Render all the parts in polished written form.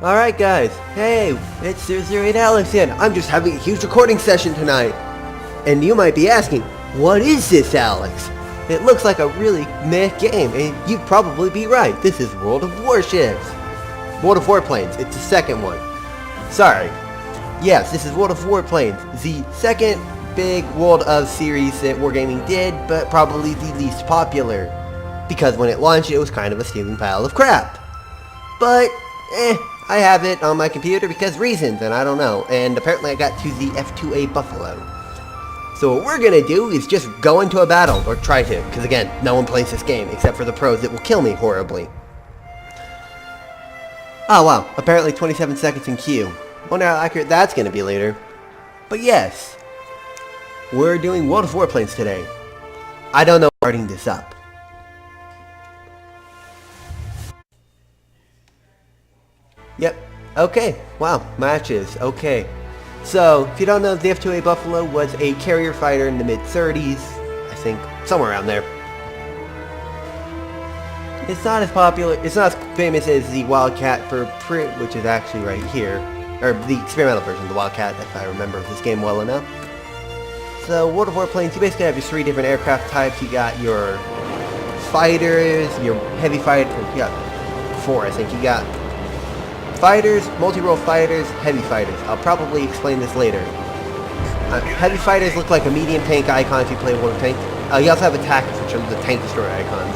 Alright guys, hey, it's 008 Alex here. I'm just having a huge recording session tonight. And you might be asking, what is this, Alex? It looks like a really meh game, and you'd probably be right. This is World of Warships. World of Warplanes, it's the second one. Sorry. Yes, this is World of Warplanes, the second big World of series that Wargaming did, but probably the least popular. Because when it launched, it was kind of a steaming pile of crap. But, I have it on my computer because reasons, and I don't know. And apparently I got to the F2A Buffalo. So what we're going to do is just go into a battle, or try to, because again, no one plays this game except for the pros that will kill me horribly. Oh wow, apparently 27 seconds in queue. Wonder how accurate that's going to be later. But yes, we're doing World of Warplanes today. I don't know starting this up. Yep. Okay. Wow. Matches. Okay. So, if you don't know, the F2A Buffalo was a carrier fighter in the mid-30s. I think. Somewhere around there. It's not as popular, it's not as famous as the Wildcat for print, which is actually right here. Or the experimental version of the Wildcat, if I remember this game well enough. So, World of Warplanes, you basically have your three different aircraft types. You got your fighters, your heavy fighter, you got four, I think. You got fighters, multi-role fighters, heavy fighters. I'll probably explain this later. Heavy fighters look like a medium tank icon if you play World of Tank. You also have attackers, which are the tank destroyer icons.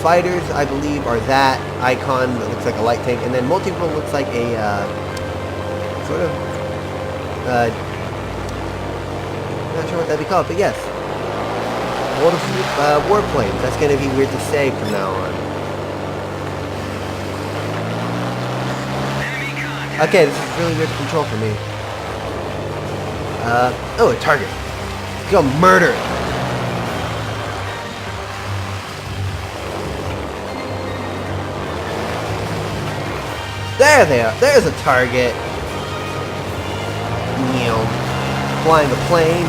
Fighters, I believe, are that icon that looks like a light tank, and then multi-role looks like a sort of not sure what that'd be called, but yes, World of Warplanes. That's gonna be weird to say from now on. Okay, this is really weird to control for me. Oh, a target. Go murder it. There they are. There's a target. Flying a plane.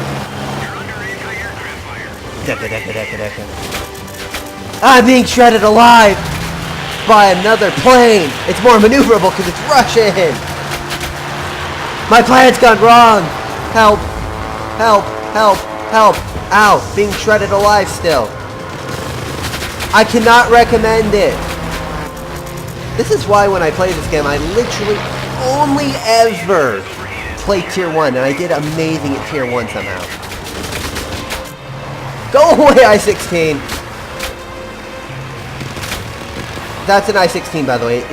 I'm being shredded alive by another plane. It's more maneuverable because it's Russian. My plan's gone wrong. Help. Help. Help. Help. Ow. Being shredded alive still. I cannot recommend it. This is why when I play this game, I literally only ever play Tier 1. And I did amazing at Tier 1 somehow. Go away, I-16. That's an I-16, by the way.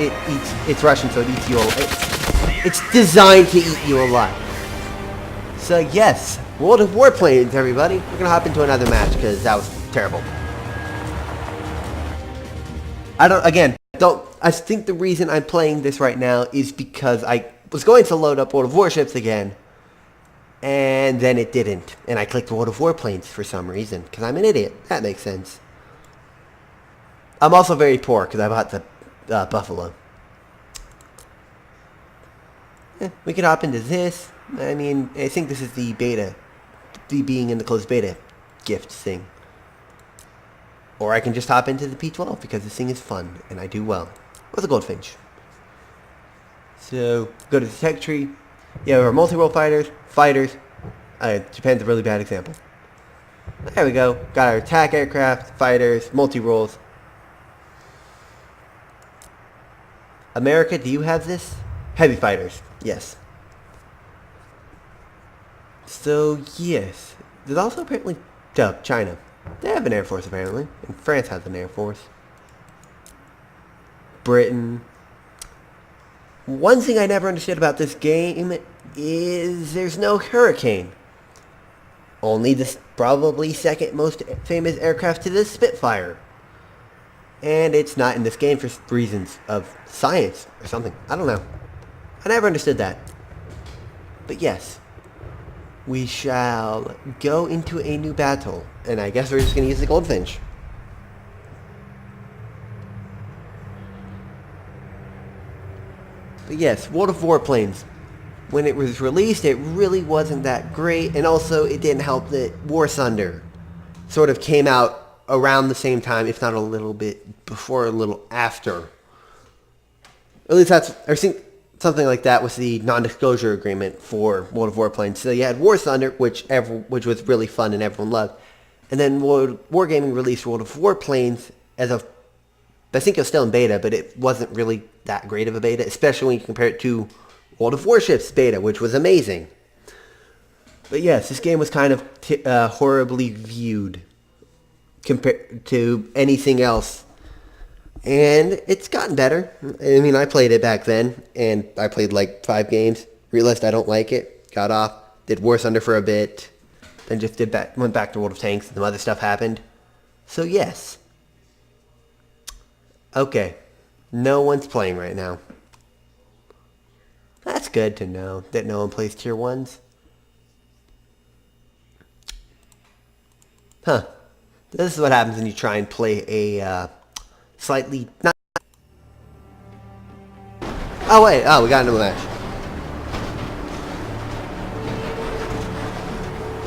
It's Russian, so it eats you alive. It's designed to eat you alive. So yes, World of Warplanes, everybody. We're gonna hop into another match because that was terrible. I think the reason I'm playing this right now is because I was going to load up World of Warships again, and then it didn't, and I clicked World of Warplanes for some reason because I'm an idiot. That makes sense. I'm also very poor because I bought the Buffalo. We can hop into this. I mean, I think this is the beta. The being in the closed beta gift thing. Or I can just hop into the P12 because this thing is fun and I do well. With a Goldfinch. So, go to the tech tree. Yeah, our multi-role fighters. Japan's a really bad example. There we go. Got our attack aircraft, fighters, multi-roles. America, do you have this? Heavy fighters, yes. So, yes. There's also apparently China. They have an air force apparently. And France has an air force. Britain. One thing I never understood about this game is there's no Hurricane. Only the probably second most famous aircraft to the Spitfire. And it's not in this game for reasons of science or something. I don't know. I never understood that. But yes. We shall go into a new battle. And I guess we're just going to use the Goldfinch. But yes, World of Warplanes. When it was released, it really wasn't that great. And also, it didn't help that War Thunder sort of came out around the same time, if not a little bit before, a little after. At least that's, I think something like that was the non-disclosure agreement for World of Warplanes. So you had War Thunder, which was really fun and everyone loved. And then Wargaming released World of Warplanes as a... I think it was still in beta, but it wasn't really that great of a beta, especially when you compare it to World of Warships beta, which was amazing. But yes, this game was kind of horribly viewed compared to anything else. And it's gotten better. I mean, I played it back then, and I played like 5 games, realized I don't like it, got off, did War Thunder for a bit, then just went back to World of Tanks, and some other stuff happened. So yes. Okay. No one's playing right now. That's good to know, that no one plays Tier 1s. Huh. This is what happens when you try and play a, slightly... not. Oh, wait. Oh, we got into a match.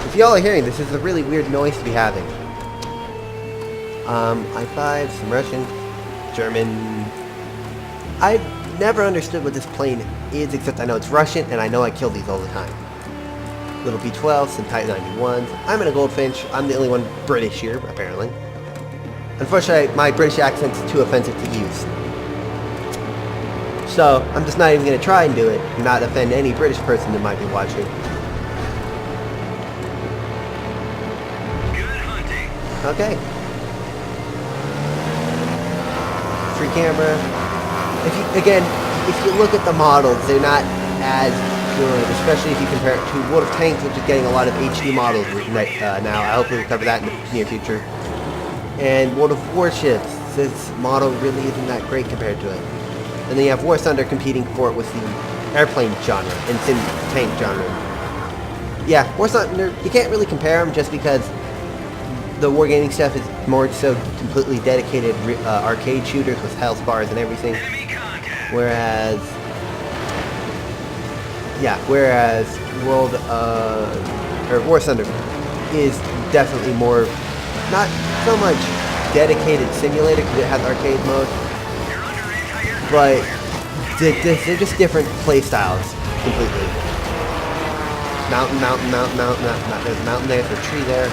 If y'all are hearing this, is a really weird noise to be having. I-5, some Russian, German... I've never understood what this plane is, except I know it's Russian, and I know I kill these all the time. Little B-12s, some Type 91s. I'm in a Goldfinch. I'm the only one British here, apparently. Unfortunately, my British accent's too offensive to use. So, I'm just not even going to try and do it, and not offend any British person that might be watching. Good hunting. Okay. Free camera. If you look at the models, they're not as good, especially if you compare it to World of Tanks, which is getting a lot of HD models now. I hope we'll cover that in the near future. And World of Warships, this model really isn't that great compared to it. And then you have War Thunder competing for it with the airplane genre and sim tank genre. Yeah, War Thunder, you can't really compare them just because the Wargaming stuff is more so completely dedicated arcade shooters with health bars and everything. Whereas War Thunder is definitely more, not so much dedicated simulator because it has arcade mode, but they're just different play styles completely. Mountain. There's a mountain there, there's a tree there.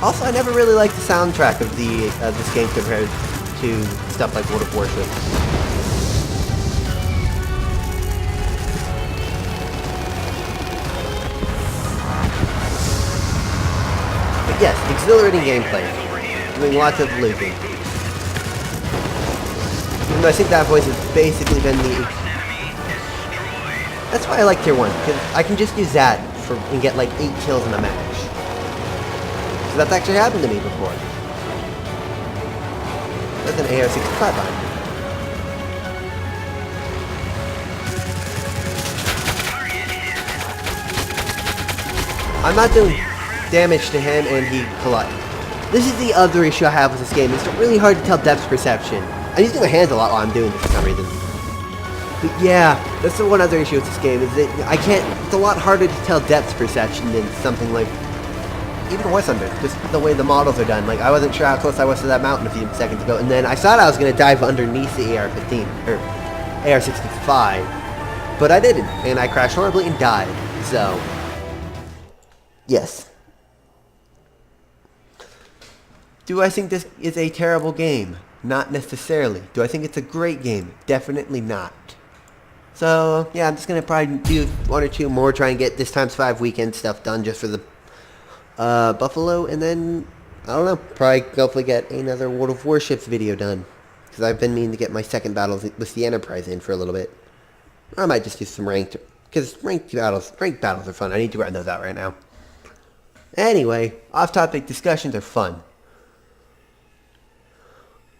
Also, I never really liked the soundtrack of this game compared to stuff like World of Warships. But yes, exhilarating gameplay. Doing lots of looping. And I think that voice has basically been the... That's why I like Tier 1, because I can just use that and get like 8 kills in a match. So that's actually happened to me before. That's an AR-65 on. I'm not doing damage to him and he collides. This is the other issue I have with this game. It's really hard to tell depth perception. I'm using my hands a lot while I'm doing this for some reason. But yeah, that's the one other issue with this game, is that it's a lot harder to tell depth perception than something like even War Thunder, just the way the models are done. Like, I wasn't sure how close I was to that mountain a few seconds ago, and then I thought I was going to dive underneath the AR-15, or AR-65, but I didn't, and I crashed horribly and died, so, yes. Do I think this is a terrible game? Not necessarily. Do I think it's a great game? Definitely not. So, yeah, I'm just going to probably do 1 or 2 more, try and get this ×5 weekend stuff done just for the Buffalo, and then, I don't know, probably hopefully get another World of Warships video done, because I've been meaning to get my second battles with the Enterprise in for a little bit. I might just do some ranked, because ranked battles are fun. I need to grind those out right now. Anyway, off-topic discussions are fun.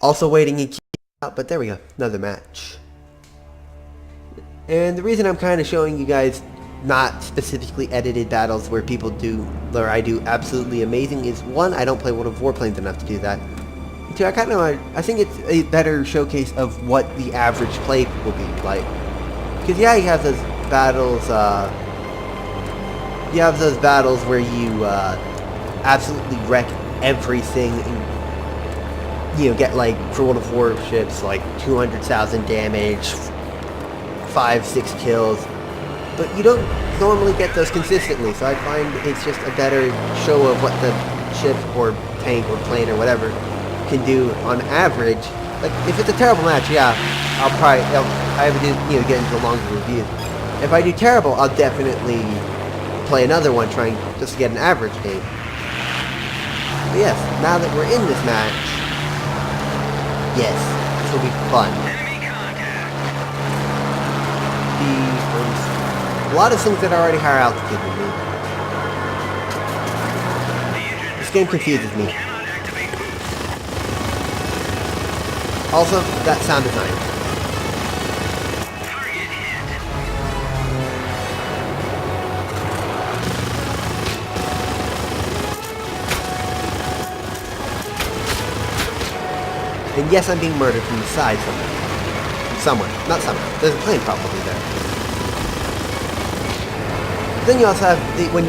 Also waiting in queue out, but there we go, another match. And the reason I'm kind of showing you guys not specifically edited battles where people do, or I do absolutely amazing, is 1, I don't play World of Warplanes enough to do that. 2, I think it's a better showcase of what the average play will be like. Because yeah, you have those battles, where you absolutely wreck everything get like for World of Warships like 200,000 damage, 5-6 kills, but you don't normally get those consistently. So I find it's just a better show of what the ship or tank or plane or whatever can do on average. Like if it's a terrible match, yeah, I would get into a longer review. If I do terrible, I'll definitely play another one trying just to get an average game. But yes, now that we're in this match, yes, this will be fun. A lot of things that are already higher altitude than me. This game confuses me. Also, that sound design. And yes, I'm being murdered from the side somewhere. Not somewhere. There's a plane probably there. But then you also have in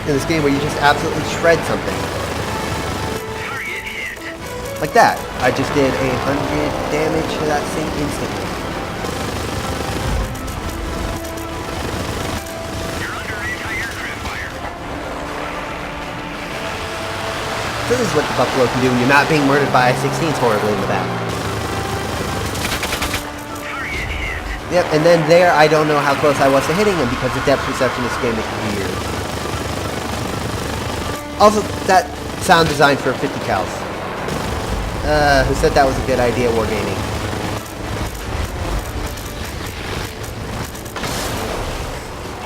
this game where you just absolutely shred something. Like that. I just did 100 damage to that thing instantly. This is what the Buffalo can do when you're not being murdered by I-16s horribly in the back. Yep, and then there I don't know how close I was to hitting him because the depth perception in this game is weird. Also, that sound design for 50 cals. Who said that was a good idea, Wargaming?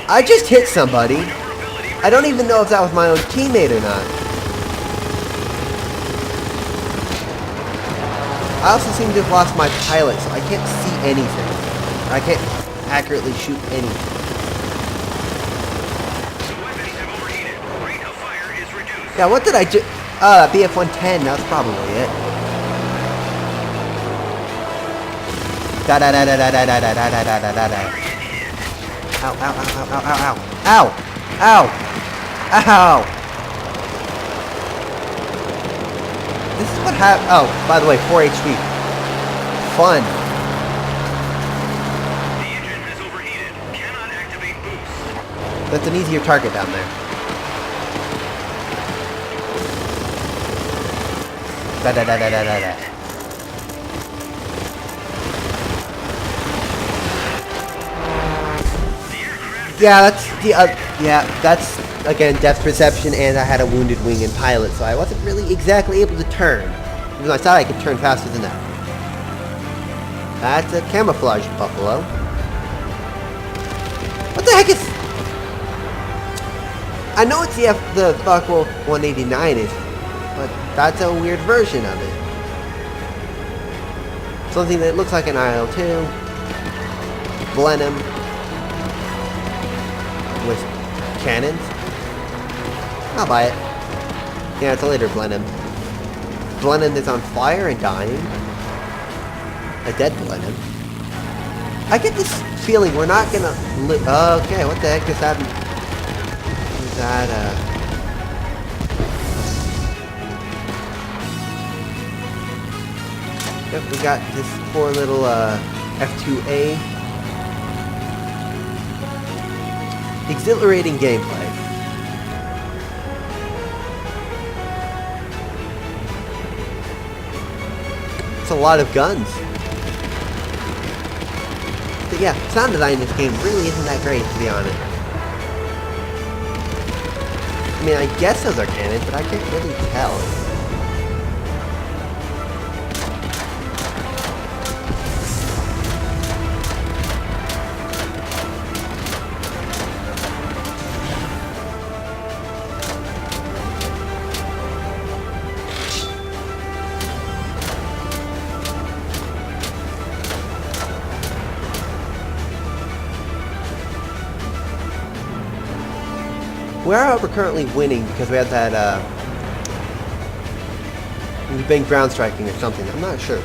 I just hit somebody. I don't even know if that was my own teammate or not. I also seem to have lost my pilot, so I can't see anything. I can't accurately shoot anything. Yeah, what did I do? BF-110, that's probably it. Da da da da da da da da da da da da da. Ow, ow, ow, ow, ow, ow, ow, ow, ow. This is what happened. Oh, by the way, 4 HP. Fun. The engine has overheated. Cannot activate boost. That's an easier target down there. Da da da da da da da. Yeah, that's the yeah, that's again depth perception, and I had a wounded wing and pilot, so I wasn't really exactly able to turn. Even though I thought I could turn faster than that. That's a camouflage Buffalo. What the heck is? I know it's the Buffalo 189 is, but that's a weird version of it. Something that looks like an IL-2. Blenheim. With cannons. I'll buy it. Yeah, it's a later Blenheim. Blenheim is on fire and dying. A dead Blenheim. I get this feeling we're not gonna okay, what the heck is that? Is that Yep, we got this poor little F2A. Exhilarating gameplay. It's a lot of guns. But yeah, sound design in this game really isn't that great, to be honest. I mean, I guess those are cannons, but I can't really tell. We're currently winning because we had that, we've been ground striking or something. I'm not sure.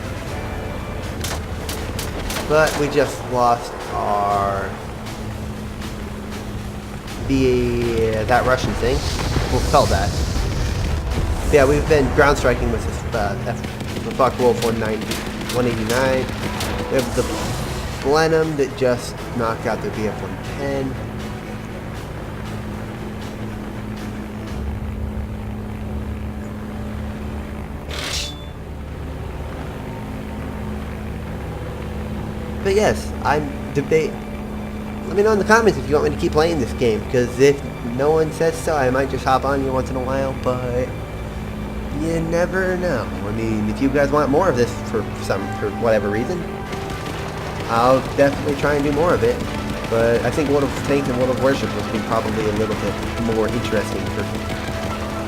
But we just lost our... that Russian thing. We'll call that. Yeah, we've been ground striking with this the Focke-Wulf 189. We have the Blenheim that just knocked out the BF-110. But yes, I'm debate. Let me know in the comments if you want me to keep playing this game, because if no one says so, I might just hop on here once in a while, but you never know. I mean, if you guys want more of this for whatever reason, I'll definitely try and do more of it. But I think World of Tanks and World of Warship would be probably a little bit more interesting for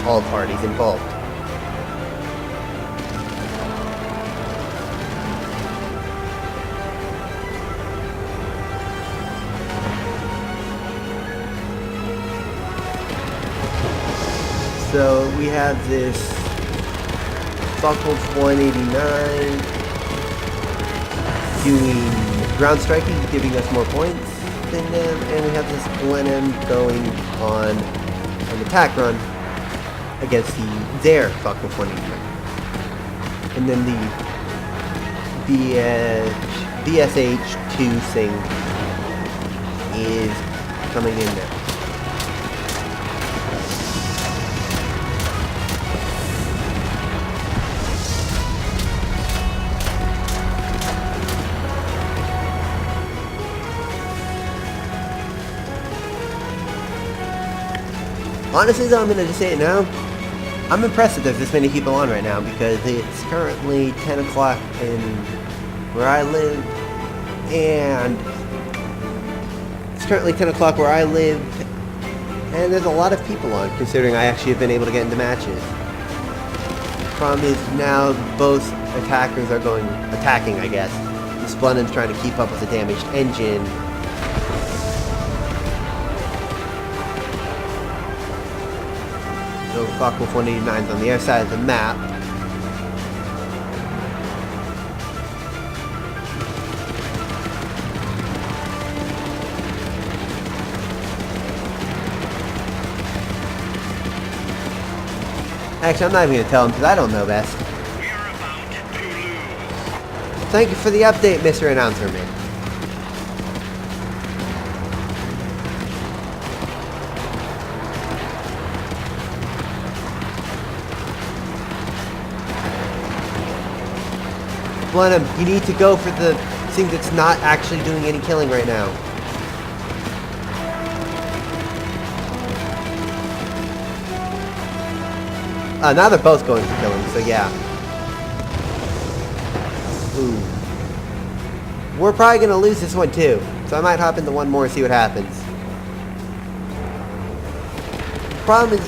all parties involved. So we have this Focke-Wulf 189 doing ground striking, giving us more points than them, and we have this Blenheim going on an attack run against their Focke-Wulf 189. And then the BSH-2 thing is coming in now. Honestly though, I'm going to just say it now, I'm impressed that there's this many people on right now, because it's currently 10 o'clock in where I live, and and there's a lot of people on, considering I actually have been able to get into matches. The problem is now both attackers are attacking, I guess. This Blenheim's trying to keep up with the damaged engine. So Focke-Wulf 189's on the other side of the map. Actually, I'm not even going to tell him because I don't know best. We're about to lose. Thank you for the update, Mr. Announcer Man. Blenheim, you need to go for the thing that's not actually doing any killing right now. Now they're both going for killing, so yeah. Ooh. We're probably going to lose this one too, so I might hop into one more and see what happens. The problem is,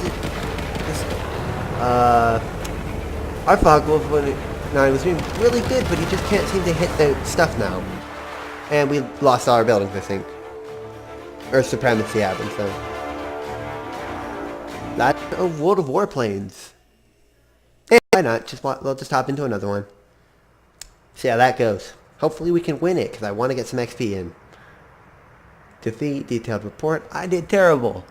our Focke-Wulf was doing really good, but he just can't seem to hit the stuff now. And we lost all our buildings, I think. Earth supremacy happened, so. That's a World of Warplanes. And why not? We'll just hop into another one. See how that goes. Hopefully we can win it, because I want to get some XP in. Defeat, detailed report. I did terrible.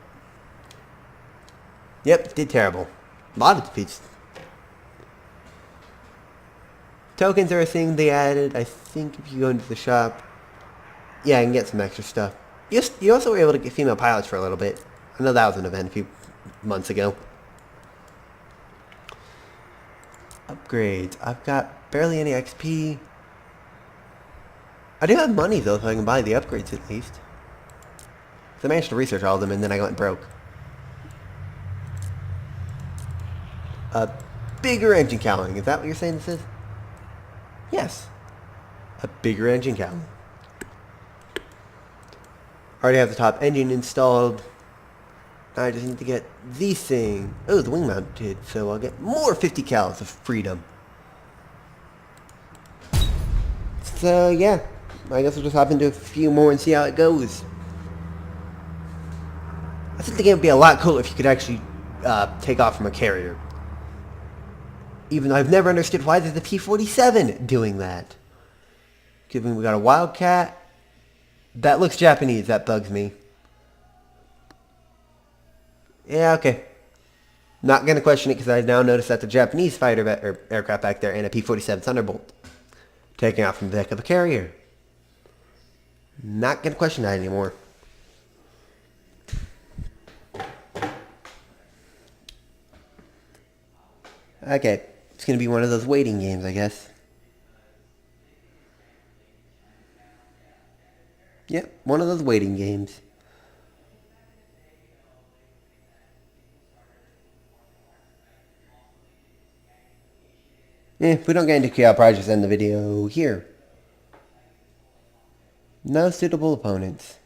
Yep, did terrible. A lot of defeats. Tokens are a thing they added. I think if you go into the shop, yeah, I can get some extra stuff. You also were able to get female pilots for a little bit. I know that was an event a few months ago. Upgrades. I've got barely any XP. I do have money though, so I can buy the upgrades at least. So I managed to research all of them and then I went broke. A bigger engine cowling. Is that what you're saying this is? Yes. A bigger engine cowling. Already have the top engine installed. I just need to get these thing. Oh, the wing mounted, so I'll get more 50 cals of freedom. So yeah, I guess we'll just hop into a few more and see how it goes. I think the game would be a lot cooler if you could actually take off from a carrier. Even though I've never understood why there's the P-47 doing that. Given we got a Wildcat. That looks Japanese, that bugs me. Yeah, okay. Not going to question it because I now notice that the Japanese fighter or aircraft back there and a P-47 Thunderbolt taking off from the deck of a carrier. Not going to question that anymore. Okay, it's going to be one of those waiting games, I guess. Yep, one of those waiting games. If we don't get into I'll probably just end the video here. No suitable opponents.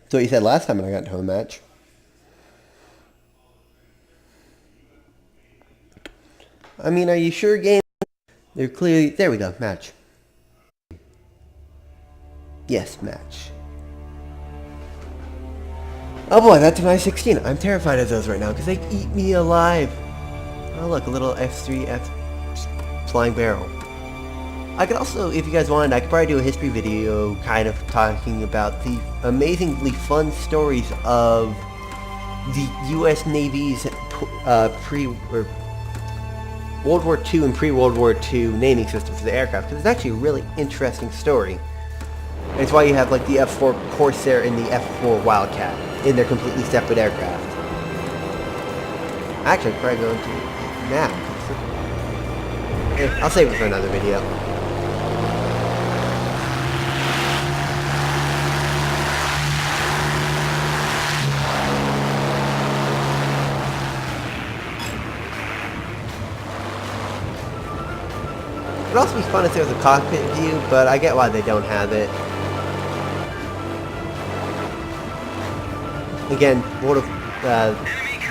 So you said last time when I got into a match. I mean, are you sure game? They're clearly... There we go, match. Yes, match. Oh boy, that's an I-16. I'm terrified of those right now because they eat me alive. Oh look, a little F3 flying barrel. I could also, if you guys wanted, I could probably do a history video kind of talking about the amazingly fun stories of the U.S. Navy's World War II and pre-World War II naming system for the aircraft, because it's actually a really interesting story. And it's why you have like the F-4 Corsair and the F-4 Wildcat in their completely separate aircraft. Actually, I'm probably going to now. I'll save it for another video. It would also be fun if there was a cockpit view, but I get why they don't have it. Again,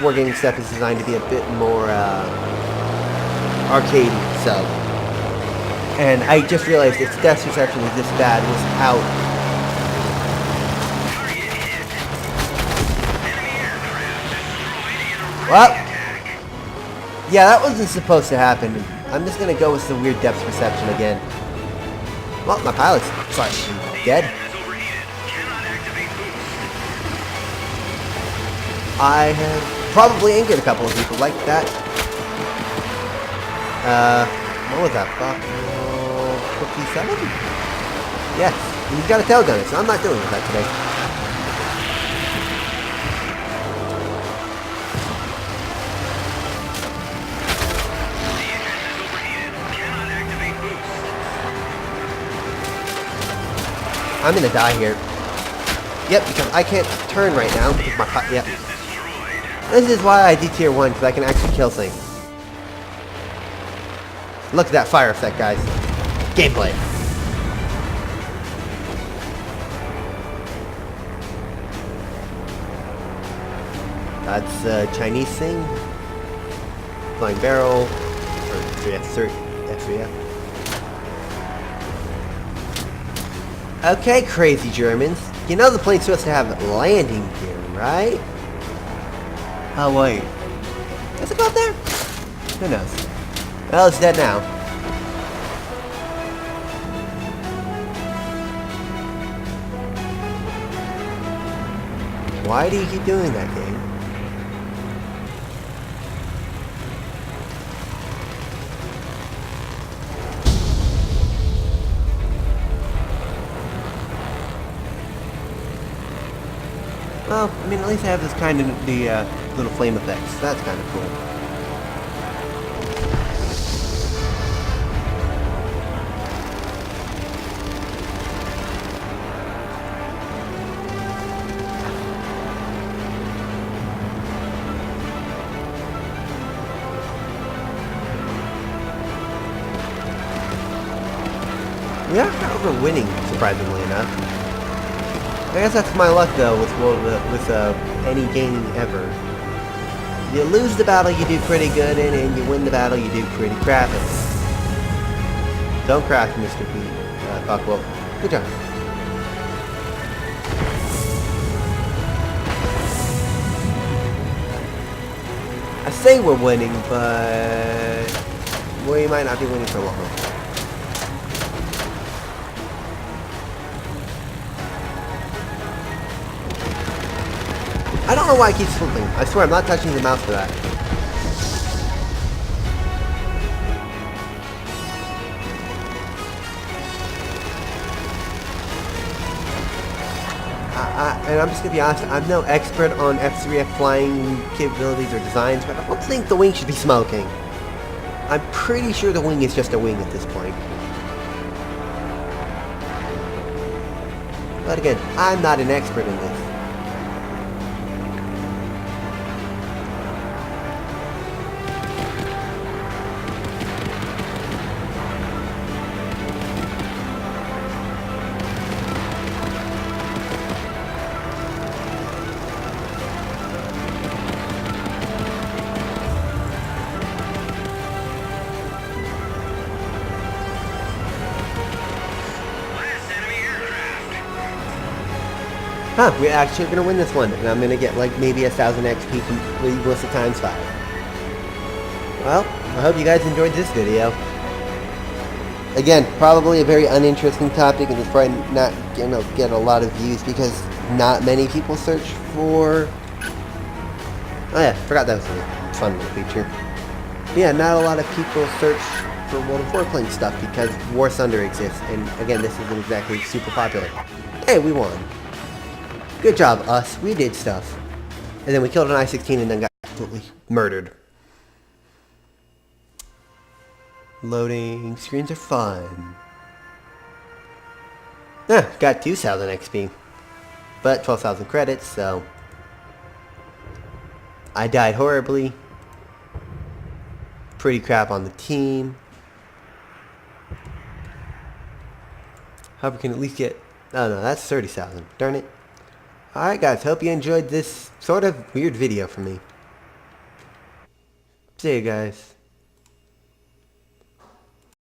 Wargaming stuff is designed to be a bit more arcadey, so. And I just realized its death perception was this bad without. Well, yeah, that wasn't supposed to happen. I'm just gonna go with the weird depth perception again. Well, my pilot's dead. I have probably angered a couple of people like that. What was that? 57? Yes, and he's got a tail gunner, so I'm not doing with that today. I'm gonna die here. Yep, because I can't turn right now because my yep. This is why I do tier 1, because I can actually kill things. Look at that fire effect, guys. Gameplay. That's a Chinese thing. Flying barrel. Or F3F. Okay, crazy Germans. You know the plane's supposed to have landing gear, right? Oh, wait. Does it go up there? Who knows? Well, it's dead now. Why do you keep doing that, game? Well, I mean, at least I have this kind of the little flame effects. That's kind of cool. We are however winning, surprisingly enough. I guess that's my luck though with any game ever. You lose the battle you do pretty good in, and you win the battle you do pretty crappy. Don't crash, Mr. P. Buckwell. Good job. I say we're winning, but we might not be winning for long. I don't know why it keeps flipping. I swear I'm not touching the mouse for that. And I'm just gonna be honest, I'm no expert on F3F flying capabilities or designs, but I don't think the wing should be smoking. I'm pretty sure the wing is just a wing at this point. But again, I'm not an expert in this. Last enemy aircraft. Huh, we're actually gonna win this one, and I'm gonna get like maybe 1,000 XP completeless at times 5. Well, I hope you guys enjoyed this video. Again, probably a very uninteresting topic, and it's probably not gonna get a lot of views because not many people search for... Oh yeah, forgot that was a fun little feature. But yeah, not a lot of people search for World of Warplanes stuff because War Thunder exists, and again, this isn't exactly super popular. Hey, we won. Good job, us. We did stuff. And then we killed an I-16 and then got absolutely murdered. Loading screens are fun. Got 2,000 XP. But 12,000 credits, so... I died horribly. Pretty crap on the team. Hope we can at least get... Oh no, that's 30,000. Darn it. Alright guys, hope you enjoyed this sort of weird video from me. See you guys.